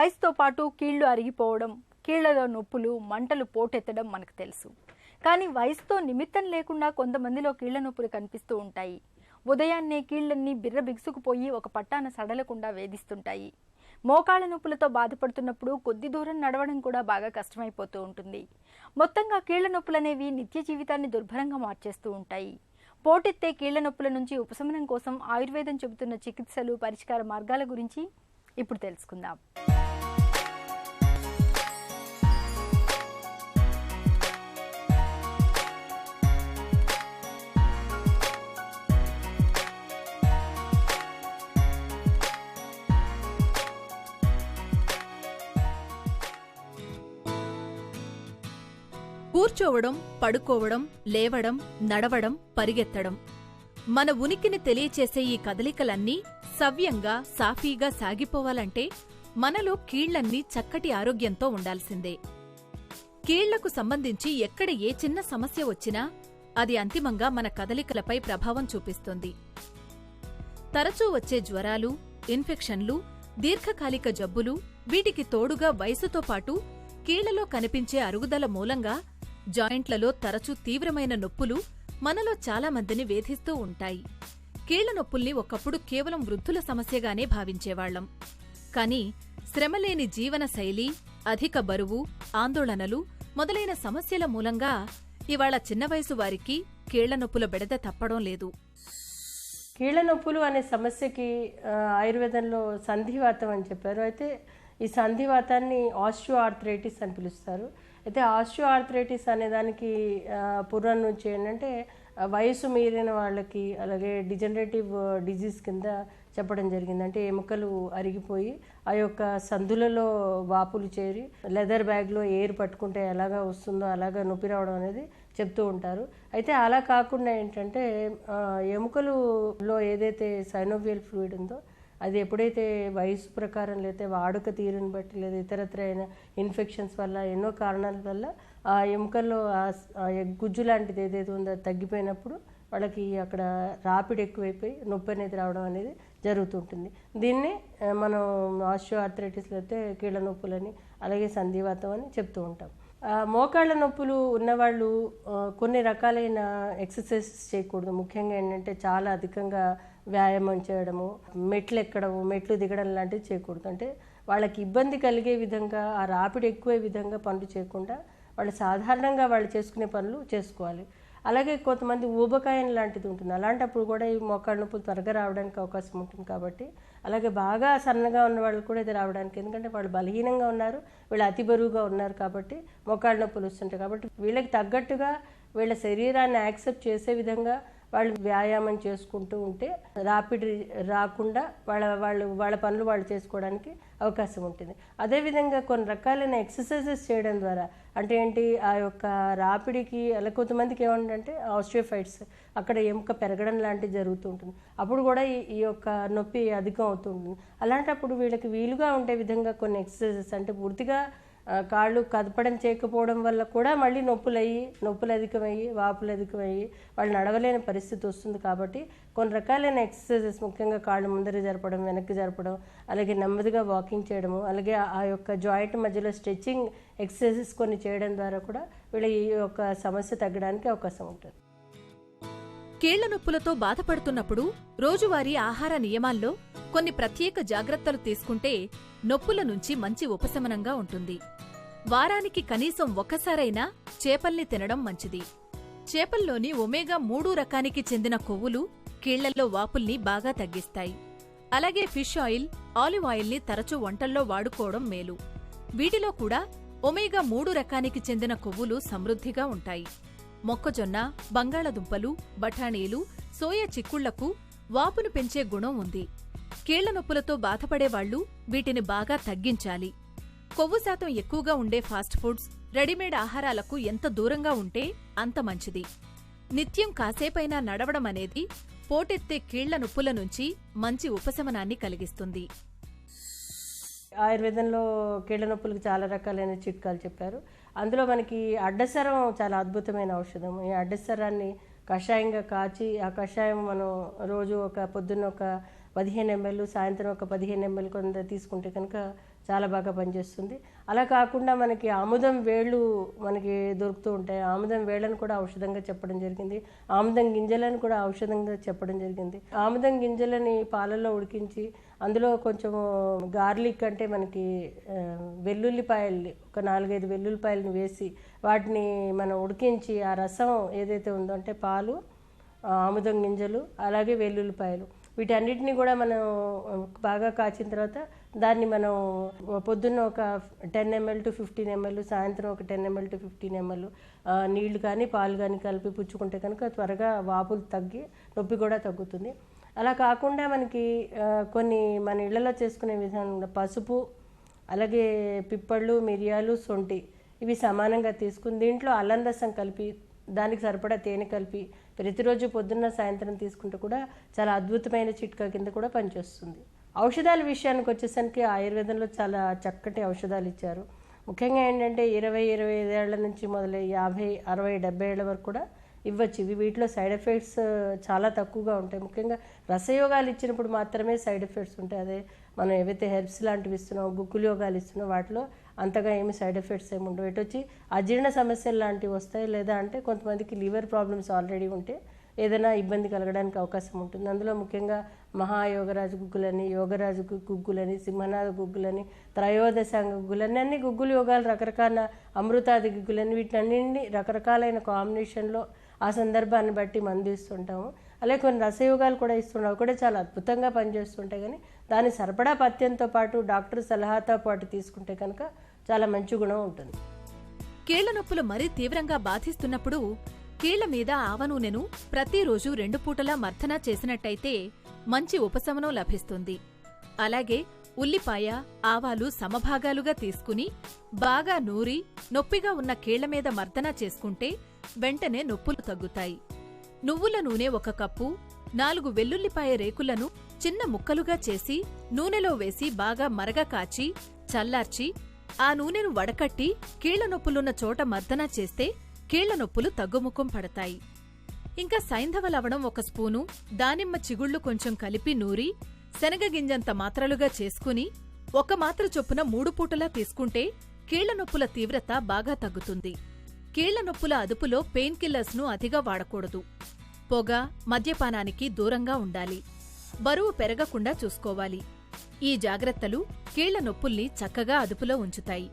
వయసుతో పాటు కీళ్లు అరిగిపోవడం, కీళ్లలో నొప్పులు, మంటలు పోటెత్తడం మనకు తెలుసు. కానీ వయసుతో నిమిత్తం లేకుండా కొంతమందిలో కీళ్ల నొప్పులు కనిపిస్తూ ఉంటాయి. ఉదయాన్నే కీళ్లన్నీ బిర్ర బిగుసుకుపోయి ఒక పట్టాన సడలకుండా వేధిస్తుంటాయి. మోకాళ్ళ నొప్పులతో బాధపడుతున్నప్పుడు కొద్ది దూరం నడవడం కూడా బాగా కష్టమైపోతూ ఉంటుంది. మొత్తంగా కీళ్ల నొప్పులనేవి నిత్య జీవితాన్ని దుర్భరంగా మార్చేస్తూ ఉంటాయి. పోటెత్తే కీళ్ల నొప్పుల నుంచి ఉపశమనం కోసం ఆయుర్వేదం చెబుతున్న చికిత్సలు, పరిష్కార మార్గాల గురించి ఇప్పుడు తెలుసుకుందాం. కూర్చోవడం, పడుకోవడం, లేవడం, నడవడం, పరిగెత్తడం, మన ఉనికిని తెలియచేసే ఈ కదలికలన్నీ సవ్యంగా, సాఫీగా సాగిపోవాలంటే మనలో కీళ్లన్నీ చక్కటి ఆరోగ్యంతో ఉండాల్సిందే. కీళ్లకు సంబంధించి ఎక్కడ ఏ చిన్న సమస్య వచ్చినా అది అంతిమంగా మన కదలికలపై ప్రభావం చూపిస్తుంది. తరచూ వచ్చే జ్వరాలు, ఇన్ఫెక్షన్లు, దీర్ఘకాలిక జబ్బులు, వీటికి తోడుగా వయసుతో పాటు కీళ్లలో కనిపించే అరుగుదల మూలంగా జాయింట్లలో తరచూ తీవ్రమైన నొప్పులు మనలో చాలామందిని వేధిస్తూ ఉంటాయి. కీళ్ల నొప్పుల్ని ఒకప్పుడు కేవలం వృద్ధుల సమస్యగానే భావించేవాళ్లం. కాని శ్రమలేని జీవనశైలి, అధిక బరువు, ఆందోళనలు మొదలైన సమస్యల మూలంగా ఇవాళ చిన్న వయసు వారికి కీళ్ల నొప్పుల బెడద తప్పడం లేదు. కీళ్ల నొప్పులు అనే సమస్యకి ఆయుర్వేదంలో సంధివాతం అని చెప్పారు. అయితే ఈ సంధివాతాన్ని ఆస్టియో ఆర్థరైటిస్ అని పిలుస్తారు. అయితే ఆస్టియో ఆర్థరైటిస్ అనే దానికి పూర్వం నుంచి ఏంటంటే వయసు మీరిన వాళ్ళకి, అలాగే డిజనరేటివ్ డిజీజ్ కింద చెప్పడం జరిగింది. అంటే ఎముకలు అరిగిపోయి ఆ యొక్క సందులలో వాపులు చేరి లెదర్ బ్యాగ్లో ఎయిర్ పట్టుకుంటే ఎలాగా వస్తుందో అలాగా నొప్పి రావడం అనేది చెప్తూ ఉంటారు. అయితే అలా కాకుండా ఏంటంటే ఎముకలులో ఏదైతే సైనోవియల్ ఫ్లూయిడ్ ఉందో అది ఎప్పుడైతే వయసు ప్రకారం లేతే వాడుక తీరుని బట్టి లేదా ఇతరత్ర అయిన ఇన్ఫెక్షన్స్ వల్ల ఎన్నో కారణాల వల్ల ఆ ఎముకల్లో గుజ్జు లాంటిది ఏదైతే ఉందో తగ్గిపోయినప్పుడు వాళ్ళకి అక్కడ రాపిడ్ ఎక్కువైపోయి నొప్పి అనేది రావడం అనేది జరుగుతుంటుంది. దీన్ని మనం ఆస్టియో ఆర్థరైటిస్లో అయితే కీళ్ళ నొప్పులని, అలాగే సంధివాతం అని చెప్తూ ఉంటాం. మోకాళ్ళ నొప్పులు ఉన్నవాళ్ళు కొన్ని రకాలైన ఎక్సర్సైజెస్ చేయకూడదు. ముఖ్యంగా ఏంటంటే చాలా అధికంగా వ్యాయామం చేయడము, మెట్లు ఎక్కడము, మెట్లు దిగడం లాంటివి చేయకూడదు. అంటే వాళ్ళకి ఇబ్బంది కలిగే విధంగా, ఆ రాపిడి ఎక్కువే విధంగా పనులు చేయకుండా వాళ్ళు సాధారణంగా వాళ్ళు చేసుకునే పనులు చేసుకోవాలి. అలాగే కొంతమంది ఊబకాయం లాంటిది ఉంటుంది. అలాంటప్పుడు కూడా ఈ మోకాళ్ళ నొప్పులు త్వరగా రావడానికి అవకాశం ఉంటుంది. కాబట్టి అలాగే బాగా సన్నగా ఉన్న వాళ్ళు కూడా ఇది రావడానికి, ఎందుకంటే వాళ్ళు బలహీనంగా ఉన్నారు, వీళ్ళు అతి బరువుగా ఉన్నారు కాబట్టి మోకాళ్ళ నొప్పులు వస్తుంటాయి. కాబట్టి వీళ్ళకి తగ్గట్టుగా వీళ్ళ శరీరాన్ని యాక్సెప్ట్ చేసే విధంగా వాళ్ళు వ్యాయామం చేసుకుంటూ ఉంటే రాపిడ్ రాకుండా వాళ్ళ పనులు వాళ్ళు చేసుకోవడానికి అవకాశం ఉంటుంది. అదేవిధంగా కొన్ని రకాలైన ఎక్సర్సైజెస్ చేయడం ద్వారా, అంటే ఏంటి, ఆ యొక్క రాపిడికి అలా కొంతమందికి ఏమంటే ఆస్టియోఫైట్స్, అక్కడ ఎముక పెరగడం లాంటివి జరుగుతూ ఉంటుంది. అప్పుడు కూడా ఈ యొక్క నొప్పి అధికం అవుతూ ఉంటుంది. అలాంటప్పుడు వీళ్ళకి వీలుగా ఉండే విధంగా కొన్ని ఎక్సర్సైజెస్, అంటే పూర్తిగా కాళ్ళు కదపడం చేయకపోవడం వల్ల కూడా మళ్ళీ నొప్పులు అధికమయ్యి, వాపులు అధికమయ్యి వాళ్ళు నడవలేని పరిస్థితి వస్తుంది. కాబట్టి కొన్ని రకాలైన ఎక్సర్సైజెస్, ముఖ్యంగా కాళ్ళు ముందర జరపడం, వెనక్కి జరపడం, అలాగే నెమ్మదిగా వాకింగ్ చేయడము, అలాగే ఆ యొక్క జాయింట్ మధ్యలో స్ట్రెచ్చింగ్ ఎక్సర్సైజెస్ కొన్ని చేయడం ద్వారా కూడా వీళ్ళ ఈ యొక్క సమస్య తగ్గడానికి అవకాశం ఉంటుంది. కీళ్ల నొప్పులతో బాధపడుతున్నప్పుడు రోజువారీ ఆహార నియమాల్లో కొన్ని ప్రత్యేక జాగ్రత్తలు తీసుకుంటే నొప్పుల నుంచి మంచి ఉపశమనంగా ఉంటుంది. వారానికి కనీసం ఒక్కసారైనా చేపల్ని తినడం మంచిది. చేపల్లోని ఒమేగా-3 రకానికి చెందిన కొవ్వులు కీళ్లల్లో వాపుల్ని బాగా తగ్గిస్తాయి. అలాగే ఫిష్ ఆయిల్, ఆలివ్ ఆయిల్ని తరచూ వంటల్లో వాడుకోవడం మేలు. వీటిలో కూడా ఒమేగా-3 రకానికి చెందిన కొవ్వులు సమృద్ధిగా ఉంటాయి. మొక్కజొన్న, బంగాళదుంపలు, బఠానీలు, సోయా చిక్కుళ్లకు వాపును పెంచే గుణం ఉంది. కీళ్ల నొప్పులతో బాధపడేవాళ్లు వీటిని బాగా తగ్గించాలి. కొవ్వు శాతం ఎక్కువగా ఉండే ఫాస్ట్ ఫుడ్స్, రెడీమేడ్ ఆహారాలకు ఎంత దూరంగా ఉంటే అంత మంచిది. నిత్యం కాసేపైనా నడవడం అనేది పోటెత్తే కీళ్ల నొప్పుల నుంచి మంచి ఉపశమనాన్ని కలిగిస్తుంది. ఆయుర్వేదంలో కీళ్ల నొప్పులకు చాలా రకాలైన చిట్కాలు చెప్పారు. అందులో మనకి అడ్డసరం చాలా అద్భుతమైన ఔషధం. ఈ అడ్డసరాన్ని కషాయంగా కాచి, ఆ కషాయం మనం రోజు పొద్దున్న ఒక 15 ml, సాయంత్రం ఒక 15 ml కొంత తీసుకుంటే కనుక చాలా బాగా పనిచేస్తుంది. అలా కాకుండా మనకి ఆముదం వేళ్ళు మనకి దొరుకుతూ ఉంటాయి. ఆముదం వేళ్ళను కూడా ఔషధంగా చెప్పడం జరిగింది. ఆముదం గింజలను కూడా ఔషధంగా చెప్పడం జరిగింది. ఆముదం గింజలని పాలల్లో ఉడికించి అందులో కొంచెం గార్లిక్ అంటే మనకి వెల్లుల్లిపాయలు ఒక 4-5 వెల్లుల్లిపాయలను వేసి వాటిని మనం ఉడికించి ఆ రసం ఏదైతే ఉందో అంటే పాలు, ఆముదం గింజలు, అలాగే వెల్లుల్లిపాయలు వీటన్నిటిని కూడా మనం బాగా కాచిన తర్వాత దాన్ని మనం పొద్దున్న ఒక 10 ml to 15 ml, సాయంత్రం ఒక 10 ml to 15 ml నీళ్లు కానీ పాలు కానీ కలిపి పుచ్చుకుంటే కనుక త్వరగా వాపులు తగ్గి నొప్పి కూడా తగ్గుతుంది. అలా కాకుండా మనకి కొన్ని మన ఇళ్లలో చేసుకునే విధానంలో పసుపు, అలాగే పిప్పళ్ళు, మిరియాలు, సొంటి ఇవి సమానంగా తీసుకుని దీంట్లో అల్లం రసం కలిపి దానికి సరిపడా తేనె కలిపి ప్రతిరోజు పొద్దున్న సాయంత్రం తీసుకుంటే కూడా చాలా అద్భుతమైన చిట్కా కింద కూడా పనిచేస్తుంది. ఔషధాల విషయానికి వచ్చేసరికి ఆయుర్వేదంలో చాలా చక్కటి ఔషధాలు ఇచ్చారు. ముఖ్యంగా ఏంటంటే 20-25 ఏళ్ల నుంచి మొదలై 50, 60, 70 ఏళ్ల వరకు కూడా ఇవ్వచ్చు. వీటిలో సైడ్ ఎఫెక్ట్స్ చాలా తక్కువగా ఉంటాయి. ముఖ్యంగా రసయోగాలు ఇచ్చినప్పుడు మాత్రమే సైడ్ ఎఫెక్ట్స్ ఉంటాయి. అదే మనం ఏవైతే హెర్బ్స్ లాంటివి ఇస్తున్నాం, గుగ్గులు యోగాలు ఇస్తున్నాం వాటిలో అంతగా ఏమి సైడ్ ఎఫెక్ట్స్ ఏమి ఉండవు. ఎటు వచ్చి అజీర్ణ సమస్యలు లాంటివి వస్తాయి, లేదా అంటే కొంతమందికి లివర్ ప్రాబ్లమ్స్ ఆల్రెడీ ఉంటే ఏదైనా ఇబ్బంది కలగడానికి అవకాశం ఉంటుంది. అందులో ముఖ్యంగా మహాయోగరాజు గుగ్గులని, యోగరాజు గుగ్గులని, సింహనాథ గుగ్గులని, త్రయోదశాంగ గుగ్గులని, అన్ని గుగ్గులు యోగాలు రకరకాల అమృతాది గుగ్గులని వీటినన్నింటినీ రకరకాలైన కాంబినేషన్లో ఆ సందర్భాన్ని బట్టి మందు ఇస్తుంటాము. అలాగే కొన్ని రసయోగాలు కూడా ఇస్తుంటాం, కూడా చాలా అద్భుతంగా పనిచేస్తుంటాయి. కానీ దాని సరిపడా పథ్యంతో పాటు డాక్టర్ సలహాతో పాటు తీసుకుంటే కనుక చాలా మంచి గుణం ఉంటుంది. కీళ్ల నొప్పులు మరీ తీవ్రంగా బాధిస్తున్నప్పుడు కీళ్ల మీద ఆవ నూనెను ప్రతిరోజు 2 పూటలా మర్దన చేసినట్టయితే మంచి ఉపశమనం లభిస్తుంది. అలాగే ఉల్లిపాయ, ఆవాలు సమభాగాలుగా తీసుకుని బాగా నూరి నొప్పిగా ఉన్న కీళ్ల మీద మర్దన చేసుకుంటే వెంటనే నొప్పులు తగ్గుతాయి. నువ్వుల నూనె 1 కప్పు, 4 వెల్లుల్లిపాయ రేకులను చిన్న ముక్కలుగా చేసి నూనెలో వేసి బాగా మరగ కాచి చల్లార్చి ఆ నూనెను వడకట్టి కీళ్ల నొప్పులున్న చోట మర్దన చేస్తే కీళ్ల నొప్పులు తగ్గుముఖం పడతాయి. ఇంకా సైంధవ లవణం 1 స్పూను, దానిమ్మ చిగుళ్లు కొంచెం కలిపి నూరి శనగగింజంత మాత్రలుగా చేసుకుని 1 మాత్ర చొప్పున 3 పూటలా తీసుకుంటే కీళ్ల నొప్పుల తీవ్రత బాగా తగ్గుతుంది. కీళ్ల నొప్పుల అదుపులో పెయిన్ కిల్లర్స్ ను అతిగా వాడకూడదు. పొగ, మద్యపానానికి దూరంగా ఉండాలి. బరువు పెరగకుండా చూసుకోవాలి. ఈ జాగ్రత్తలు కీళ్ల నొప్పుల్ని చక్కగా అదుపులో ఉంచుతాయి.